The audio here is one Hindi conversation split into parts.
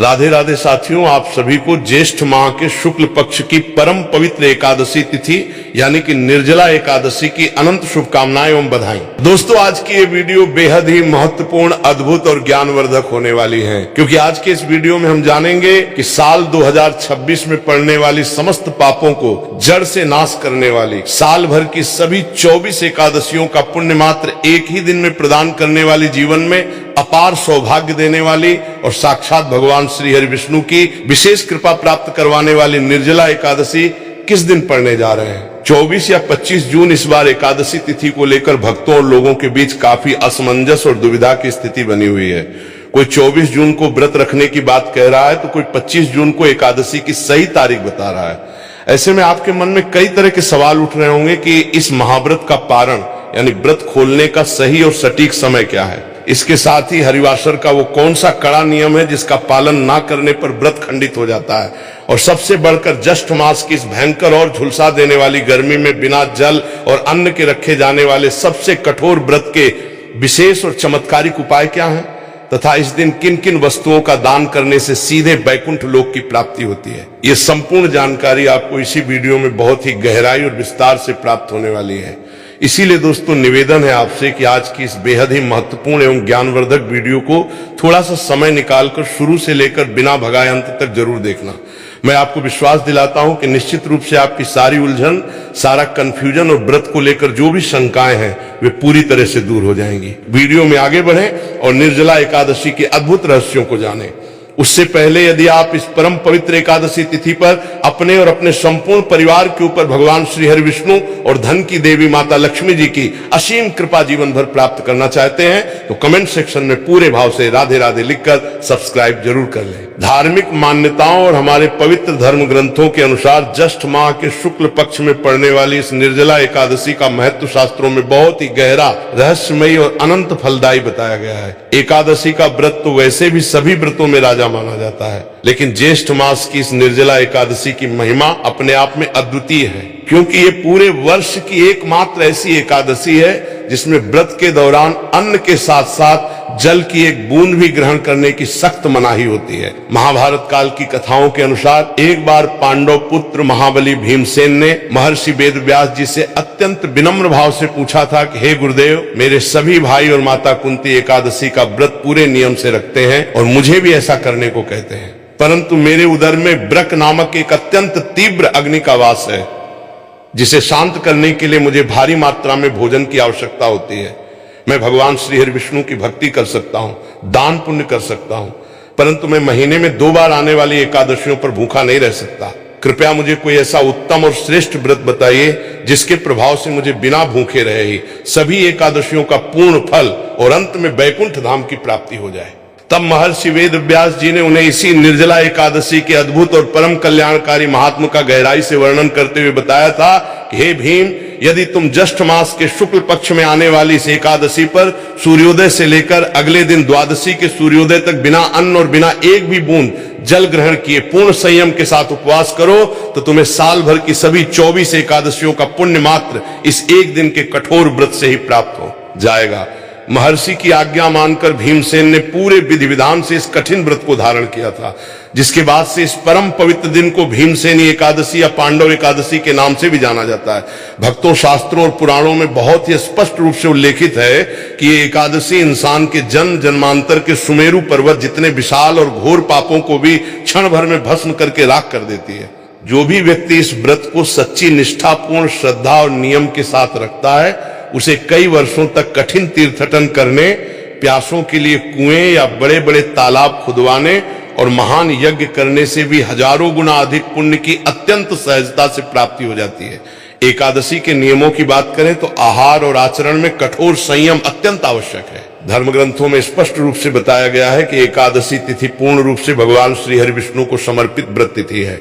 राधे राधे साथियों, आप सभी को ज्येष्ठ माह के शुक्ल पक्ष की परम पवित्र एकादशी तिथि यानी कि निर्जला एकादशी की अनंत शुभकामनाएं एवं बधाई। दोस्तों, आज की ये वीडियो बेहद ही महत्वपूर्ण, अद्भुत और ज्ञानवर्धक होने वाली है, क्योंकि आज के इस वीडियो में हम जानेंगे कि साल 2026 में पड़ने वाली समस्त पापों को जड़ से नाश करने वाली, साल भर की सभी 24 एकादशियों का पुण्य मात्र एक ही दिन में प्रदान करने वाली, जीवन में अपार सौभाग्य देने वाली और साक्षात भगवान श्री हरि विष्णु की विशेष कृपा प्राप्त करवाने वाली निर्जला एकादशी किस दिन पड़ने जा रहे हैं। 24 या 25 जून इस बार एकादशी तिथि को लेकर भक्तों और लोगों के बीच काफी असमंजस और दुविधा की स्थिति बनी हुई है। कोई 24 जून को व्रत रखने की बात कह रहा है तो कोई 25 जून को एकादशी की सही तारीख बता रहा है। ऐसे में आपके मन में कई तरह के सवाल उठ रहे होंगे कि इस महाव्रत का पारण यानी व्रत खोलने का सही और सटीक समय क्या है। इसके साथ ही हरिवासर का वो कौन सा कड़ा नियम है जिसका पालन ना करने पर व्रत खंडित हो जाता है। और सबसे बढ़कर ज्येष्ठ मास की इस भयंकर और झुलसा देने वाली गर्मी में बिना जल और अन्न के रखे जाने वाले सबसे कठोर व्रत के विशेष और चमत्कारिक उपाय क्या हैं, तथा इस दिन किन किन वस्तुओं का दान करने से सीधे बैकुंठ लोक की प्राप्ति होती है। ये संपूर्ण जानकारी आपको इसी वीडियो में बहुत ही गहराई और विस्तार से प्राप्त होने वाली है। इसीलिए दोस्तों, निवेदन है आपसे कि आज की इस बेहद ही महत्वपूर्ण एवं ज्ञानवर्धक वीडियो को थोड़ा सा समय निकालकर शुरू से लेकर बिना भगाए अंत तक जरूर देखना। मैं आपको विश्वास दिलाता हूं कि निश्चित रूप से आपकी सारी उलझन, सारा कंफ्यूजन और व्रत को लेकर जो भी शंकाएं हैं वे पूरी तरह से दूर हो जाएंगी। वीडियो में आगे बढ़ें और निर्जला एकादशी के अद्भुत रहस्यों को जानें। उससे पहले यदि आप इस परम पवित्र एकादशी तिथि पर अपने और अपने संपूर्ण परिवार के ऊपर भगवान श्री हरि विष्णु और धन की देवी माता लक्ष्मी जी की असीम कृपा जीवन भर प्राप्त करना चाहते हैं तो कमेंट सेक्शन में पूरे भाव से राधे राधे लिखकर सब्सक्राइब जरूर कर लें। धार्मिक मान्यताओं और हमारे पवित्र धर्म ग्रंथों के अनुसार ज्येष्ठ माह के शुक्ल पक्ष में पड़ने वाली इस निर्जला एकादशी का महत्व शास्त्रों में बहुत ही गहरा, रहस्यमयी और अनंत फलदायी बताया गया है। एकादशी का व्रत तो वैसे भी सभी व्रतों में राजा माना जाता है, लेकिन ज्येष्ठ मास की इस निर्जला एकादशी की महिमा अपने आप में अद्वितीय है, क्योंकि ये पूरे वर्ष की एकमात्र ऐसी एकादशी है जिसमें व्रत के दौरान अन्न के साथ साथ जल की एक बूंद भी ग्रहण करने की सख्त मनाही होती है। महाभारत काल की कथाओं के अनुसार एक बार पांडव पुत्र महाबली भीमसेन ने महर्षि वेदव्यास जी से अत्यंत विनम्र भाव से पूछा था कि हे गुरुदेव, मेरे सभी भाई और माता कुंती एकादशी का व्रत पूरे नियम से रखते हैं और मुझे भी ऐसा करने को कहते हैं, परंतु मेरे उदर में ब्रक नामक एक अत्यंत तीव्र अग्नि का वास है, जिसे शांत करने के लिए मुझे भारी मात्रा में भोजन की आवश्यकता होती है। मैं भगवान श्री हरि विष्णु की भक्ति कर सकता हूँ, दान पुण्य कर सकता हूँ, परंतु मैं महीने में 2 बार आने वाली एकादशियों पर भूखा नहीं रह सकता। कृपया मुझे कोई ऐसा उत्तम और श्रेष्ठ व्रत बताइए जिसके प्रभाव से मुझे बिना भूखे रहे ही सभी एकादशियों का पूर्ण फल और अंत में बैकुंठ धाम की प्राप्ति हो जाए। तब महर्षि वेदव्यास जी ने उन्हें इसी निर्जला एकादशी के अद्भुत और परम कल्याणकारी महात्म का गहराई से वर्णन करते हुए बताया था कि हे भीम, यदि तुम ज्येष्ठ मास के शुक्ल पक्ष में आने वाली इस एकादशी पर सूर्योदय से लेकर अगले दिन द्वादशी के सूर्योदय तक बिना अन्न और बिना एक भी बूंद जल ग्रहण किए पूर्ण संयम के साथ उपवास करो तो तुम्हें साल भर की सभी 24 एकादशियों का पुण्य मात्र इस एक दिन के कठोर व्रत से ही प्राप्त हो जाएगा। महर्षि की आज्ञा मानकर भीमसेन ने पूरे विधि विधान से इस कठिन व्रत को धारण किया था, जिसके बाद से इस परम पवित्र दिन को भीमसेनी एकादशी या पांडव एकादशी के नाम से भी जाना जाता है। भक्तों, शास्त्रों और पुराणों में बहुत ही स्पष्ट रूप से उल्लेखित है कि ये एकादशी इंसान के जन्म जन्मांतर के सुमेरु पर्वत जितने विशाल और घोर पापों को भी क्षण भर में भस्म करके राख कर देती है। जो भी व्यक्ति इस व्रत को सच्ची निष्ठापूर्ण श्रद्धा और नियम के साथ रखता है उसे कई वर्षों तक कठिन तीर्थटन करने, प्यासों के लिए कुएं या बड़े बड़े तालाब खुदवाने और महान यज्ञ करने से भी हजारों गुना अधिक पुण्य की अत्यंत सहजता से प्राप्ति हो जाती है। एकादशी के नियमों की बात करें तो आहार और आचरण में कठोर संयम अत्यंत आवश्यक है। धर्म ग्रंथों में स्पष्ट रूप से बताया गया है कि एकादशी तिथि पूर्ण रूप से भगवान श्री हरि विष्णु को समर्पित व्रत तिथि है।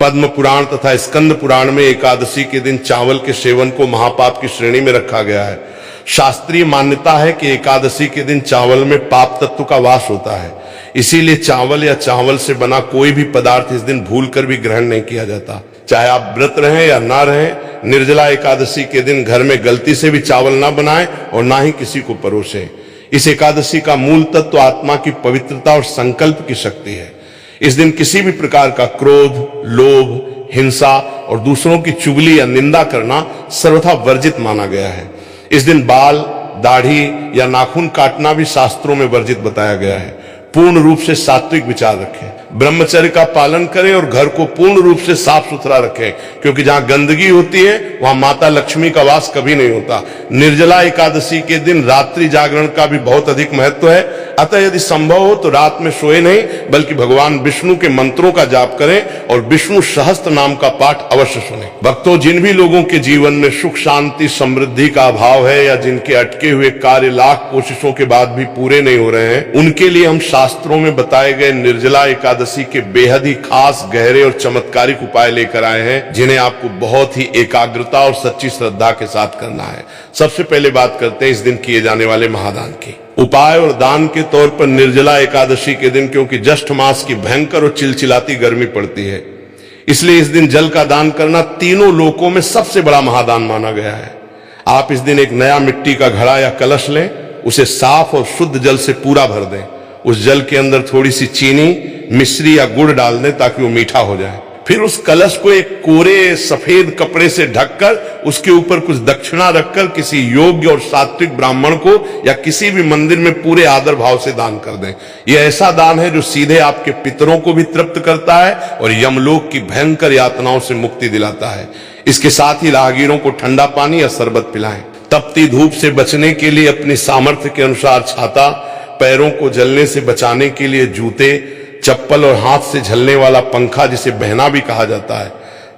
पद्म पुराण तथा स्कंद पुराण में एकादशी के दिन चावल के सेवन को महापाप की श्रेणी में रखा गया है। शास्त्रीय मान्यता है कि एकादशी के दिन चावल में पाप तत्व का वास होता है, इसीलिए चावल या चावल से बना कोई भी पदार्थ इस दिन भूलकर भी ग्रहण नहीं किया जाता। चाहे आप व्रत रहें या ना रहें, निर्जला एकादशी के दिन घर में गलती से भी चावल ना बनाएं और ना ही किसी को परोसें। इस एकादशी का मूल तत्व आत्मा की पवित्रता और संकल्प की शक्ति है। इस दिन किसी भी प्रकार का क्रोध, लोभ, हिंसा और दूसरों की चुगली या निंदा करना सर्वथा वर्जित माना गया है। इस दिन बाल, दाढ़ी या नाखून काटना भी शास्त्रों में वर्जित बताया गया है। पूर्ण रूप से सात्विक विचार रखें, ब्रह्मचर्य का पालन करें और घर को पूर्ण रूप से साफ सुथरा रखें, क्योंकि जहां गंदगी होती है वहां माता लक्ष्मी का वास कभी नहीं होता। निर्जला एकादशी के दिन रात्रि जागरण का भी बहुत अधिक महत्व है। अतः यदि संभव हो तो रात में सोए नहीं, बल्कि भगवान विष्णु के मंत्रों का जाप करें और विष्णु सहस्त्र नाम का पाठ अवश्य सुनें। भक्तों, जिन भी लोगों के जीवन में सुख, शांति, समृद्धि का अभाव है या जिनके अटके हुए कार्य लाख कोशिशों के बाद भी पूरे नहीं हो रहे हैं, उनके लिए हम शास्त्रों में बताए गए निर्जला एकादशी के बेहद ही खास, गहरे और चमत्कारिक उपाय लेकर आए हैं, जिन्हें आपको बहुत ही एकाग्रता और सच्ची श्रद्धा के साथ करना है। सबसे पहले बात करते हैं इस दिन किए जाने वाले महादान की। उपाय और दान के तौर पर निर्जला एकादशी के दिन, क्योंकि ज्येष्ठ मास की भयंकर और चिलचिलाती गर्मी पड़ती है, इसलिए इस दिन जल का दान करना तीनों लोकों में सबसे बड़ा महादान माना गया है। आप इस दिन एक नया मिट्टी का घड़ा या कलश लें, उसे साफ और शुद्ध जल से पूरा भर दें। उस जल के अंदर थोड़ी सी चीनी, मिश्री या गुड़ डाल दें ताकि वो मीठा हो जाए। फिर उस कलश को एक कोरे सफेद कपड़े से ढककर उसके ऊपर कुछ दक्षिणा रखकर किसी योग्य और सात्विक ब्राह्मण को या किसी भी मंदिर में पूरे आदर भाव से दान कर दें। यह ऐसा दान है जो सीधे आपके पितरों को भी तृप्त करता है और यमलोक की भयंकर यातनाओं से मुक्ति दिलाता है। इसके साथ ही राहगीरों को ठंडा पानी या शरबत पिलाएं। तपती धूप से बचने के लिए अपनी सामर्थ्य के अनुसार छाता, पैरों को जलने से बचाने के लिए जूते, चप्पल और हाथ से झलने वाला पंखा, जिसे बहना भी कहा जाता है।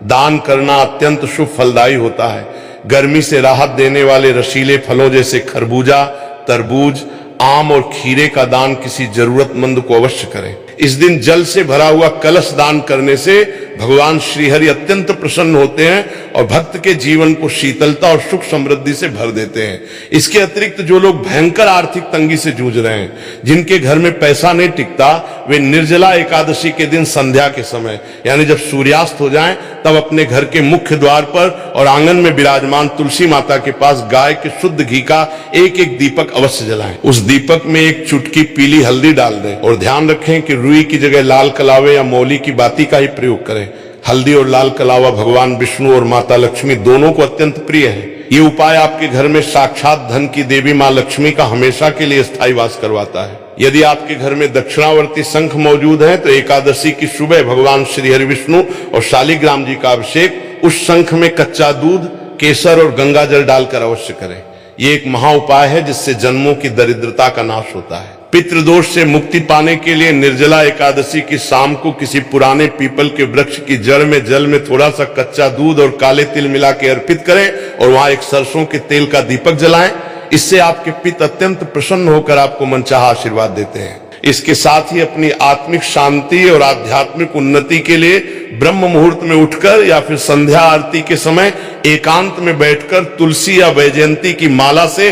दान करना अत्यंत शुभ फलदायी होता है। गर्मी से राहत देने वाले रसीले फलों जैसे खरबूजा, तरबूज, आम और खीरे का दान किसी जरूरतमंद को अवश्य करें। इस दिन जल से भरा हुआ कलश दान करने से भगवान श्रीहरि अत्यंत प्रसन्न होते हैं और भक्त के जीवन को शीतलता और सुख समृद्धि से भर देते हैं। इसके अतिरिक्त जो लोग भयंकर आर्थिक तंगी से जूझ रहे हैं, जिनके घर में पैसा नहीं टिकता, वे निर्जला एकादशी के दिन संध्या के समय, यानी जब सूर्यास्त हो जाए, तब अपने घर के मुख्य द्वार पर और आंगन में विराजमान तुलसी माता के पास गाय के शुद्ध घी का एक एक दीपक अवश्य जलाएं। उस दीपक में एक चुटकी पीली हल्दी डाल दें और ध्यान रखें कि रुई की जगह लाल कलावे या मौली की बाती का ही प्रयोग करें। हल्दी और लाल कलावा भगवान विष्णु और माता लक्ष्मी दोनों को अत्यंत प्रिय है। ये उपाय आपके घर में साक्षात धन की देवी मां लक्ष्मी का हमेशा के लिए स्थायी वास करवाता है। यदि आपके घर में दक्षिणावर्ती शंख मौजूद है तो एकादशी की सुबह भगवान श्री हरि विष्णु और शालिग्राम जी का अभिषेक उस शंख में कच्चा दूध, केसर और गंगा जल डालकर अवश्य करें। ये एक महा उपाय है जिससे जन्मों की दरिद्रता का नाश होता है। पितृदोष से मुक्ति पाने के लिए निर्जला एकादशी की शाम को किसी पुराने पीपल के वृक्ष की जड़ में जल में थोड़ा सा कच्चा दूध और काले तिल मिला के अर्पित करें और वहां एक सरसों के तेल का दीपक जलाएं। इससे आपके पिता अत्यंत प्रसन्न होकर आपको मनचाहा आशीर्वाद देते हैं। इसके साथ ही अपनी आत्मिक शांति और आध्यात्मिक उन्नति के लिए ब्रह्म मुहूर्त में उठकर या फिर संध्या आरती के समय एकांत में बैठकर तुलसी या वैजयंती की माला से